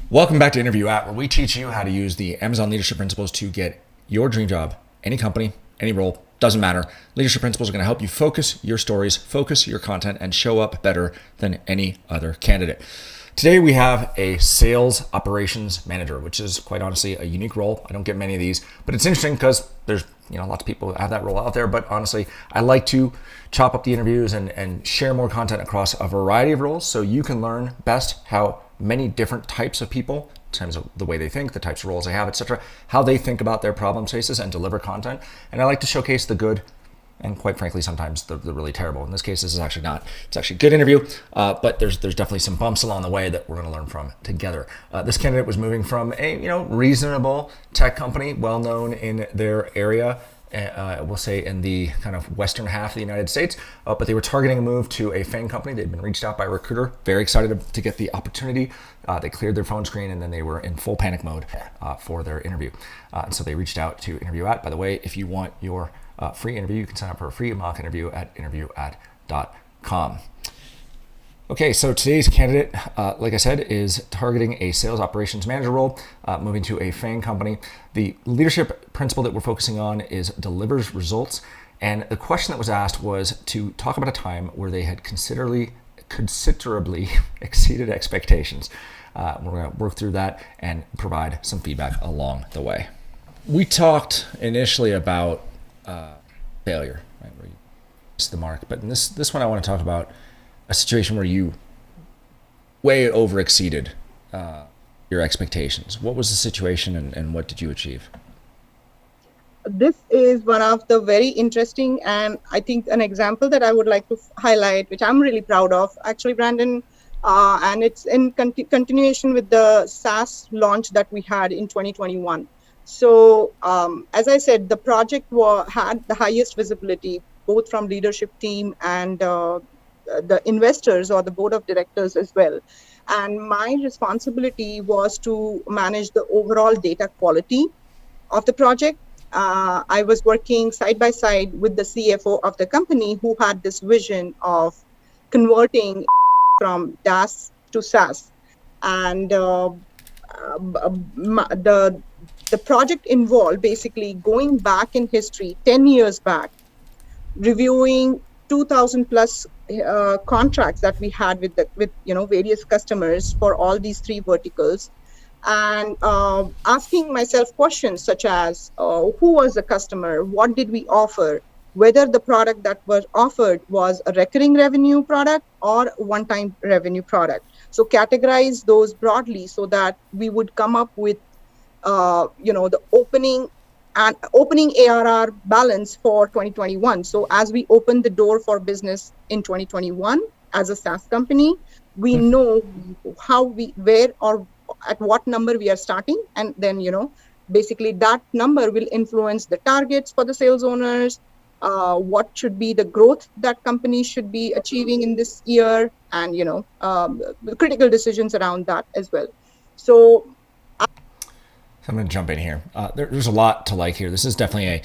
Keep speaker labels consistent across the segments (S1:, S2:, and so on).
S1: Welcome back to Interview At, where we teach you how to use the Amazon leadership principles to get your dream job, any company, any role, doesn't matter. Leadership principles are going to help you focus your stories, focus your content, and show up better than any other candidate. Today we have a sales operations manager, which is quite honestly a unique role. I don't get many of these, but it's interesting because there's lots of people have that role out there. But honestly, I like to chop up the interviews and share more content across a variety of roles so you can learn best how many different types of people, in terms of the way they think, the types of roles they have, etc., how they think about their problem spaces and deliver content. And I like to showcase the good and, quite frankly, sometimes the really terrible. In this case, this is actually not. It's actually a good interview, but there's definitely some bumps along the way that we're going to learn from together. This candidate was moving from a reasonable tech company, well known in their area, we'll say in the kind of western half of the United States, but they were targeting a move to a FANG company. They'd been reached out by a recruiter, very excited to get the opportunity. They cleared their phone screen and then they were in full panic mode for their interview. And so they reached out to Interview At. By the way, if you want your free interview, you can sign up for a free mock interview at interviewyat.com. Okay, so today's candidate, like I said, is targeting a sales operations manager role, moving to a FANG company. The leadership principle that we're focusing on is delivers results. And the question that was asked was to talk about a time where they had considerably exceeded expectations. We're going to work through that and provide some feedback along the way. We talked initially about failure, right, where you miss the mark. But in this one, I want to talk about a situation where you way over exceeded your expectations. What was the situation and what did you achieve?
S2: This is one of the very interesting and I think an example that I would like to highlight, which I'm really proud of, actually, Brandon, and it's in continuation with the SaaS launch that we had in 2021. So as I said, the project had the highest visibility, both from leadership team and the investors or the board of directors as well. And my responsibility was to manage the overall data quality of the project. I was working side by side with the CFO of the company who had this vision of converting from DaaS to SaaS. And the project involved basically going back in history, 10 years back, reviewing 2,000 plus contracts that we had with various customers for all these three verticals, and asking myself questions such as who was the customer, what did we offer, whether the product that was offered was a recurring revenue product or one-time revenue product. So categorize those broadly so that we would come up with the opening ARR balance for 2021. So as we open the door for business in 2021 as a SaaS company, we know where or at what number we are starting. And then, basically that number will influence the targets for the sales owners, what should be the growth that companies should be achieving in this year, and, the critical decisions around that as well. So
S1: I'm going to jump in here. There's a lot to like here. This is definitely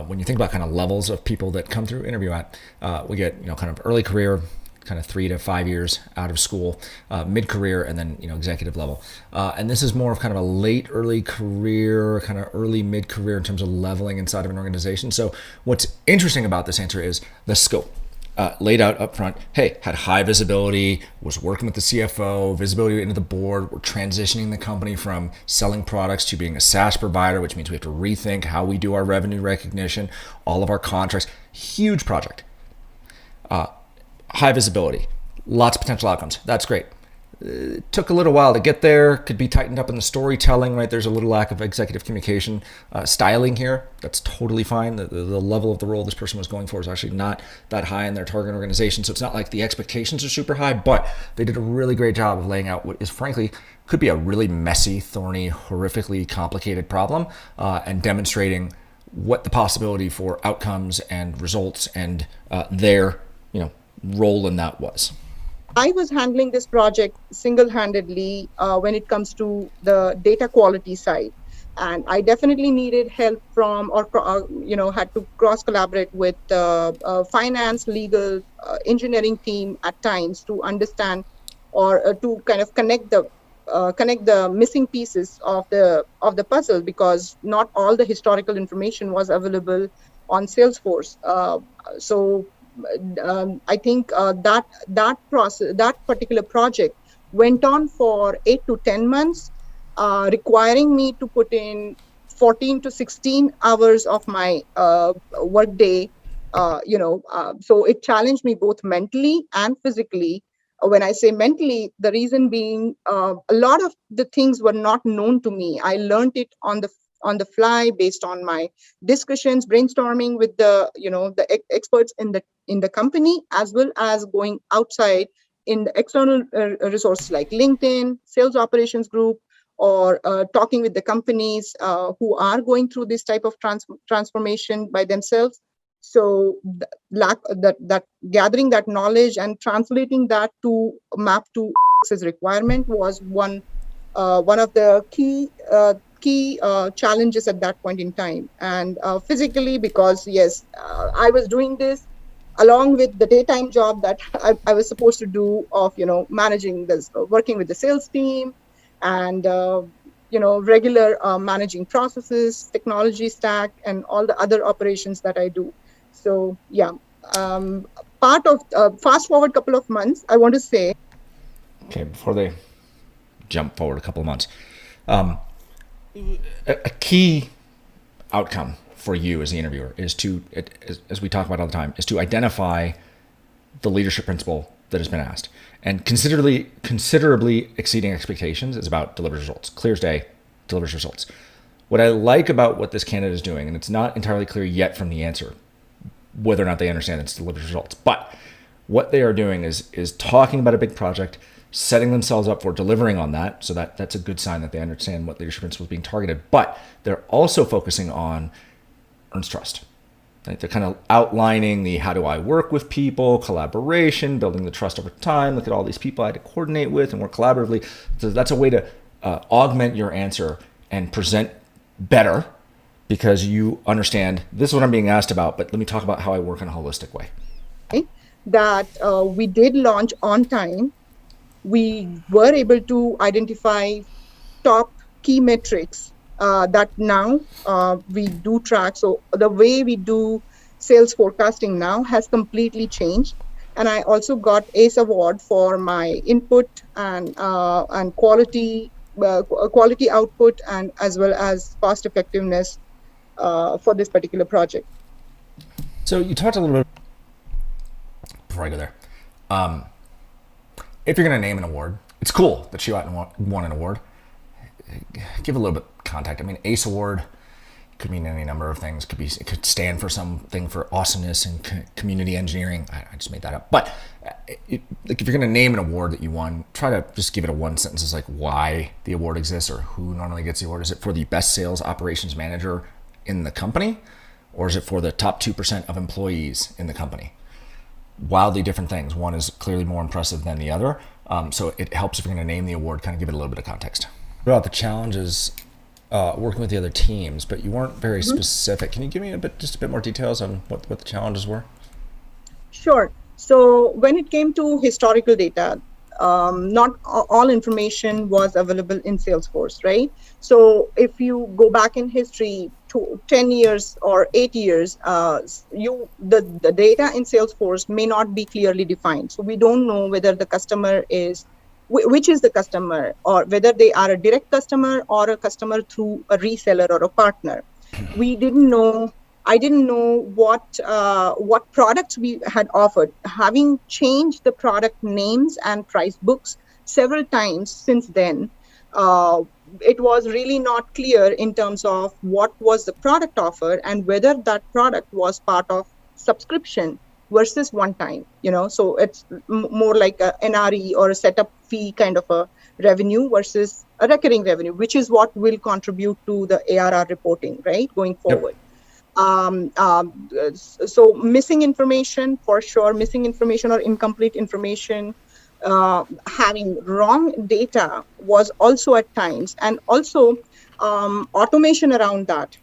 S1: when you think about kind of levels of people that come through Interview At, we get, kind of early career, kind of 3 to 5 years out of school, mid-career, and then, executive level. And this is more of kind of a late early career, kind of early mid-career in terms of leveling inside of an organization. So what's interesting about this answer is the scope. Laid out up front, hey, had high visibility, was working with the CFO, visibility into the board. We're transitioning the company from selling products to being a SaaS provider, which means we have to rethink how we do our revenue recognition, all of our contracts. Huge project. High visibility, lots of potential outcomes. That's great. It took a little while to get there, could be tightened up in the storytelling, right? There's a little lack of executive communication, styling here. That's totally fine. The level of the role this person was going for is actually not that high in their target organization. So it's not like the expectations are super high, but they did a really great job of laying out what is frankly could be a really messy, thorny, horrifically complicated problem, and demonstrating what the possibility for outcomes and results and their role in that was.
S2: I was handling this project single-handedly when it comes to the data quality side. And I definitely needed help from, had to cross-collaborate with finance, legal, engineering team at times to understand or to kind of connect the connect the missing pieces of the puzzle, because not all the historical information was available on Salesforce. So I think that particular project went on for 8 to 10 months, requiring me to put in 14 to 16 hours of my workday. So it challenged me both mentally and physically. When I say mentally, the reason being, a lot of the things were not known to me. I learned it on the fly based on my discussions, brainstorming with the experts in the company, as well as going outside in the external resources like LinkedIn, sales operations group, or talking with the companies who are going through this type of transformation by themselves. So that gathering that knowledge and translating that to map to requirement was one of the key challenges at that point in time. And physically, because yes, I was doing this along with the daytime job that I was supposed to do of managing this, working with the sales team, and regular managing processes, technology stack, and all the other operations that I do. So yeah, part of fast forward couple of months, I want to say.
S1: Okay, before they jump forward a couple of months, a key outcome for you as the interviewer is to, as we talk about all the time, is to identify the leadership principle that has been asked, and considerably exceeding expectations is about delivers results. Clear as day, delivers results. What I like about what this candidate is doing, and it's not entirely clear yet from the answer whether or not they understand it's delivers results, but what they are doing is talking about a big project, setting themselves up for delivering on that. So that's a good sign that they understand what leadership principle is being targeted. But they're also focusing on earns trust. Right? They're kind of outlining the how do I work with people, collaboration, building the trust over time. Look at all these people I had to coordinate with and work collaboratively. So that's a way to augment your answer and present better, because you understand this is what I'm being asked about, but let me talk about how I work in a holistic way.
S2: That we did launch on time. We were able to identify top key metrics that now we do track. So the way we do sales forecasting now has completely changed. And I also got ACE award for my input and quality output, and as well as cost effectiveness for this particular project.
S1: So you talked a little bit before I go there. If you're going to name an award, it's cool that she won an award. Give a little bit of context. I mean, ACE award could mean any number of things. It could stand for something for awesomeness and community engineering. I just made that up. But if you're going to name an award that you won, try to just give it a one sentence as like why the award exists or who normally gets the award. Is it for the best sales operations manager in the company, or is it for the top 2% of employees in the company? Wildly different things. One is clearly more impressive than the other. So it helps if you're going to name the award, kind of give it a little bit of context. About the challenges working with the other teams, but you weren't very specific. Can you give me just a bit more details on what the challenges were?
S2: Sure. So when it came to historical data, not all information was available in Salesforce, right? So if you go back in history to 10 years or 8 years, the data in Salesforce may not be clearly defined. So we don't know whether the customer is, which is the customer, or whether they are a direct customer or a customer through a reseller or a partner. We didn't know. I didn't know what products we had offered. Having changed the product names and price books several times since then, it was really not clear in terms of what was the product offer and whether that product was part of subscription versus one time. So it's more like a NRE or a setup fee kind of a revenue versus a recurring revenue, which is what will contribute to the ARR reporting, right, going forward. Yep. So missing information, for sure, missing information or incomplete information, having wrong data was also at times, and also automation around that.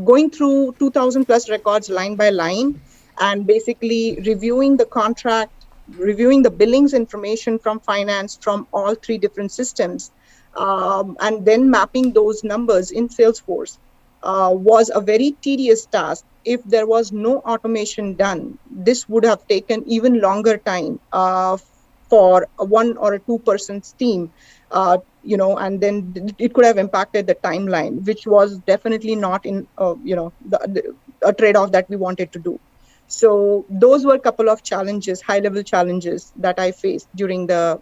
S2: Going through 2,000 plus records line by line and basically reviewing the contract reviewing the billings information from finance from all three different systems, and then mapping those numbers in Salesforce was a very tedious task. If there was no automation done, this would have taken even longer time for a 1 or a 2-person's team, and then it could have impacted the timeline, which was definitely not in, a trade-off that we wanted to do. So those were a couple of challenges, high-level challenges that I faced during the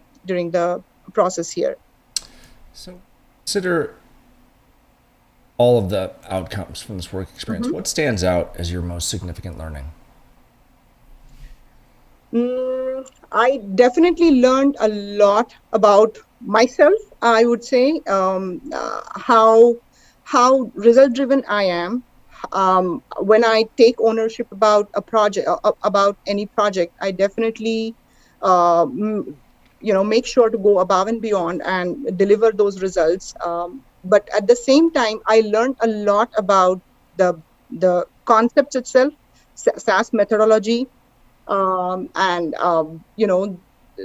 S2: process here.
S1: So consider all of the outcomes from this work experience. What stands out as your most significant learning?
S2: I definitely learned a lot about myself. I would say how result-driven I am. When I take ownership about a project, about any project, I definitely, make sure to go above and beyond and deliver those results. But at the same time, I learned a lot about the concepts itself, SaaS methodology, and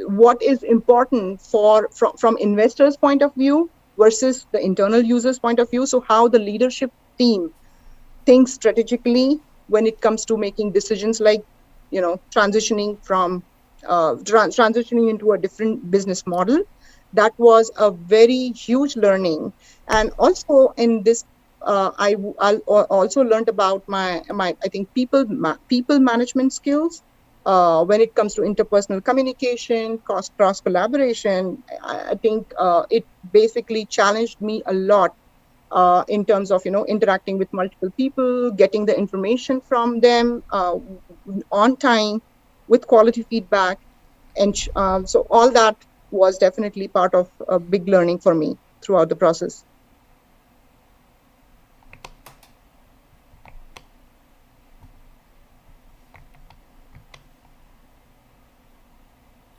S2: what is important from investors' point of view versus the internal users' point of view. So how the leadership team thinks strategically when it comes to making decisions like transitioning into a different business model. That was a very huge learning. And also in this, I also learned about my I think people management skills when it comes to interpersonal communication, cross collaboration. I think it basically challenged me a lot in terms of interacting with multiple people, getting the information from them on time with quality feedback, and so all that was definitely part of a big learning for me throughout the process.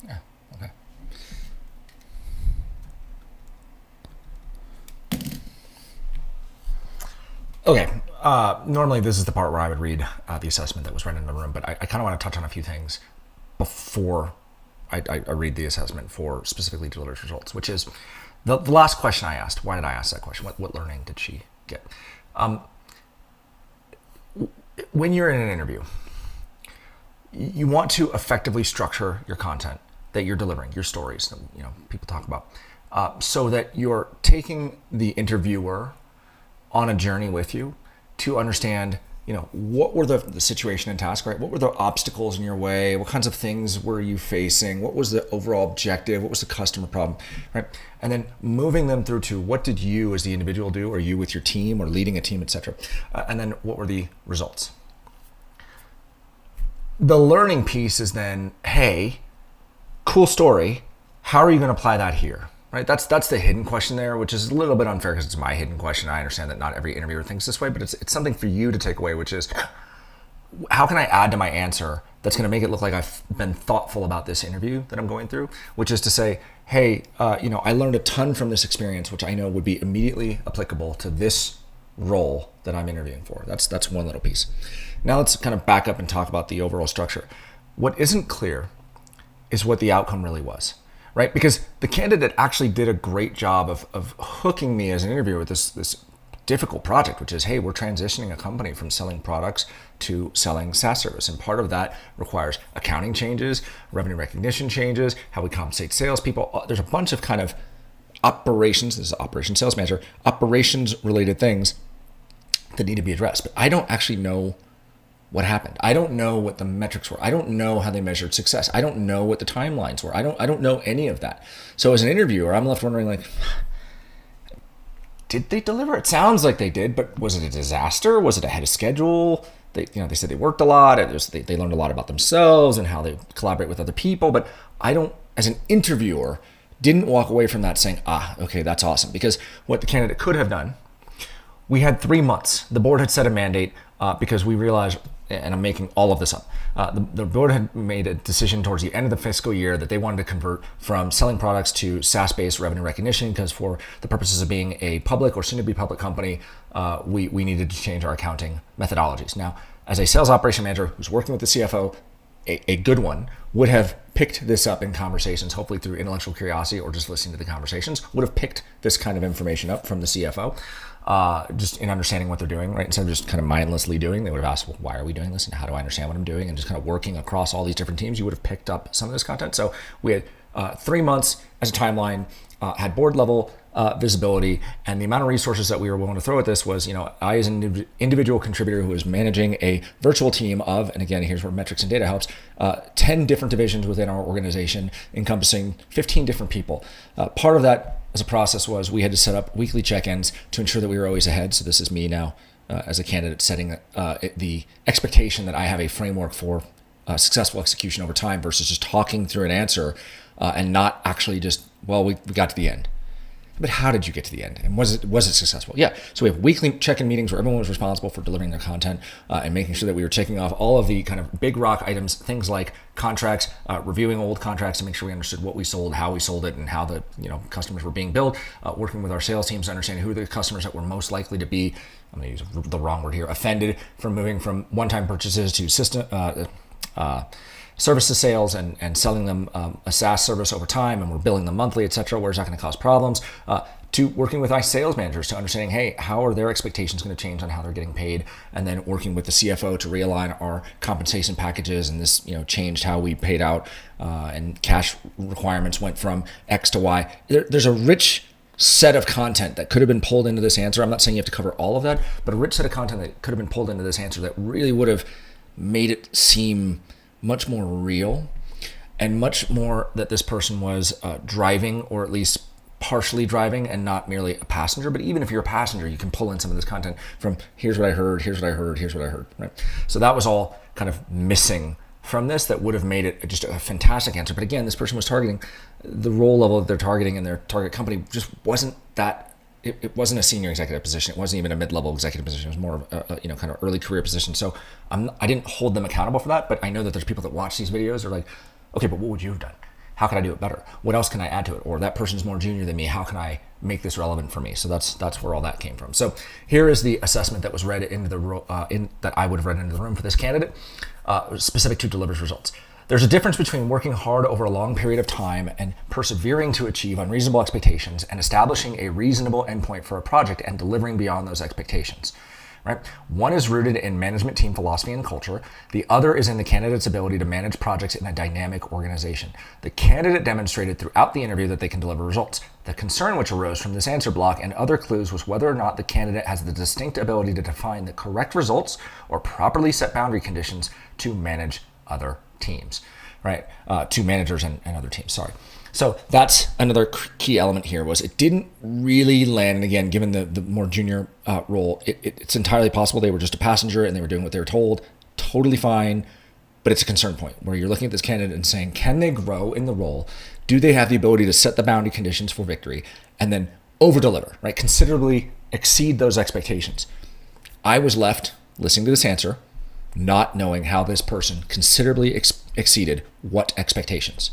S1: Yeah, okay. Okay, normally this is the part where I would read the assessment that was right in the room, but I kind of want to touch on a few things before I read the assessment for specifically Delivers Results, which is the last question I asked. Why did I ask that question? What learning did she get? When you're in an interview, you want to effectively structure your content that you're delivering, your stories that people talk about, so that you're taking the interviewer on a journey with you to understand what were the situation and task, right? What were the obstacles in your way? What kinds of things were you facing? What was the overall objective? What was the customer problem, right? And then moving them through to what did you as the individual do, or you with your team or leading a team, etc. And then what were the results? The learning piece is then, hey, cool story. How are you going to apply that here? Right, that's the hidden question there, which is a little bit unfair because it's my hidden question. I understand that not every interviewer thinks this way, but it's something for you to take away, which is how can I add to my answer that's going to make it look like I've been thoughtful about this interview that I'm going through, which is to say, hey, I learned a ton from this experience, which I know would be immediately applicable to this role that I'm interviewing for. That's one little piece. Now let's kind of back up and talk about the overall structure. What isn't clear is what the outcome really was. Right? Because the candidate actually did a great job of hooking me as an interviewer with this difficult project, which is, hey, we're transitioning a company from selling products to selling SaaS service. And part of that requires accounting changes, revenue recognition changes, how we compensate salespeople. There's a bunch of kind of operations, this is Operations Sales Manager, operations related things that need to be addressed. But I don't actually know what happened. I don't know what the metrics were. I don't know how they measured success. I don't know what the timelines were. I don't know any of that. So as an interviewer, I'm left wondering, like, did they deliver? It sounds like they did, but was it a disaster? Was it ahead of schedule? They said they worked a lot. They learned a lot about themselves and how they collaborate with other people. But I don't, as an interviewer, didn't walk away from that saying, okay, that's awesome. Because what the candidate could have done, we had 3 months. The board had set a mandate because we realized, and I'm making all of this up, the board had made a decision towards the end of the fiscal year that they wanted to convert from selling products to SaaS-based revenue recognition, because for the purposes of being a public or soon-to-be public company, we needed to change our accounting methodologies. Now, as a sales operation manager who's working with the CFO, a good one would have picked this up in conversations, hopefully through intellectual curiosity or just listening to the conversations, would have picked this kind of information up from the CFO, just in understanding what they're doing, right? Instead of just kind of mindlessly doing, they would have asked, well, why are we doing this? And how do I understand what I'm doing? And just kind of working across all these different teams, you would have picked up some of this content. So we had 3 months as a timeline, had board level visibility, and the amount of resources that we were willing to throw at this was, I as an individual contributor who was managing a virtual team of, and again, here's where metrics and data helps, 10 different divisions within our organization encompassing 15 different people. Part of that as a process was we had to set up weekly check-ins to ensure that we were always ahead. So this is me now as a candidate setting the expectation that I have a framework for successful execution over time versus just talking through an answer and not actually just, well, we got to the end. But how did you get to the end? And was it successful? Yeah. So we have weekly check-in meetings where everyone was responsible for delivering their content and making sure that we were checking off all of the kind of big rock items, things like contracts, reviewing old contracts to make sure we understood what we sold, how we sold it, and how the customers were being billed. Working with our sales teams to understand who are the customers that were most likely to be, I'm going to use the wrong word here, offended from moving from one-time purchases to system. Services sales and selling them a SaaS service over time, and we're billing them monthly, et cetera, where is that going to cause problems, to working with our sales managers to understanding, hey, how are their expectations going to change on how they're getting paid, and then working with the CFO to realign our compensation packages, and this changed how we paid out, and cash requirements went from X to Y. There's a rich set of content that could have been pulled into this answer. I'm not saying you have to cover all of that, but a rich set of content that could have been pulled into this answer that really would have made it seem much more real and much more that this person was driving, or at least partially driving, and not merely a passenger. But even if you're a passenger, you can pull in some of this content from here's what I heard, here's what I heard, here's what I heard, right? So that was all kind of missing from this that would have made it just a fantastic answer. But again, this person was targeting the role level that they're targeting, and their target company just wasn't that. It wasn't a senior executive position. It wasn't even a mid-level executive position. It was more of a kind of early career position. So I didn't hold them accountable for that, but I know that there's people that watch these videos are like, okay, but what would you have done? How can I do it better? What else can I add to it? Or that person's more junior than me. How can I make this relevant for me? So that's where all that came from. So here is the assessment that was read into the that I would have read into the room for this candidate, specific to delivers results. There's a difference between working hard over a long period of time and persevering to achieve unreasonable expectations and establishing a reasonable endpoint for a project and delivering beyond those expectations. Right? One is rooted in management team philosophy and culture. The other is in the candidate's ability to manage projects in a dynamic organization. The candidate demonstrated throughout the interview that they can deliver results. The concern which arose from this answer block and other clues was whether or not the candidate has the distinct ability to define the correct results or properly set boundary conditions to manage other teams, right? To managers and other teams, sorry. So that's another key element here was it didn't really land. And again, given the more junior role, it's entirely possible they were just a passenger and they were doing what they were told. Totally fine. But it's a concern point where you're looking at this candidate and saying, can they grow in the role? Do they have the ability to set the boundary conditions for victory and then over deliver, right? Considerably exceed those expectations. I was left listening to this answer, not knowing how this person considerably exceeded what expectations.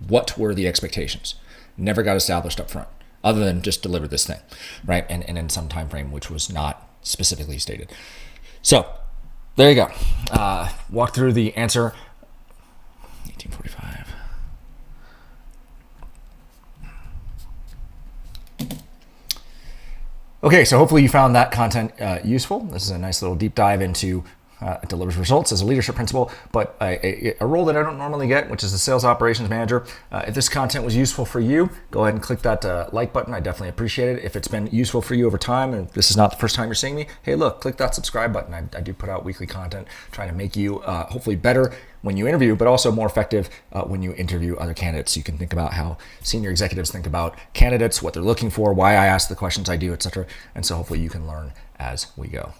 S1: What were the expectations? Never got established up front, other than just deliver this thing, right? And in some time frame, which was not specifically stated. So there you go. Walk through the answer. 1845. Okay, so hopefully you found that content useful. This is a nice little deep dive into delivers results as a leadership principle, but a role that I don't normally get, which is the sales operations manager. If this content was useful for you, go ahead and click that like button. I definitely appreciate it. If it's been useful for you over time, and if this is not the first time you're seeing me, hey, look, click that subscribe button. I do put out weekly content trying to make you hopefully better when you interview, but also more effective when you interview other candidates. So you can think about how senior executives think about candidates, what they're looking for, why I ask the questions I do, etc. And so hopefully you can learn as we go.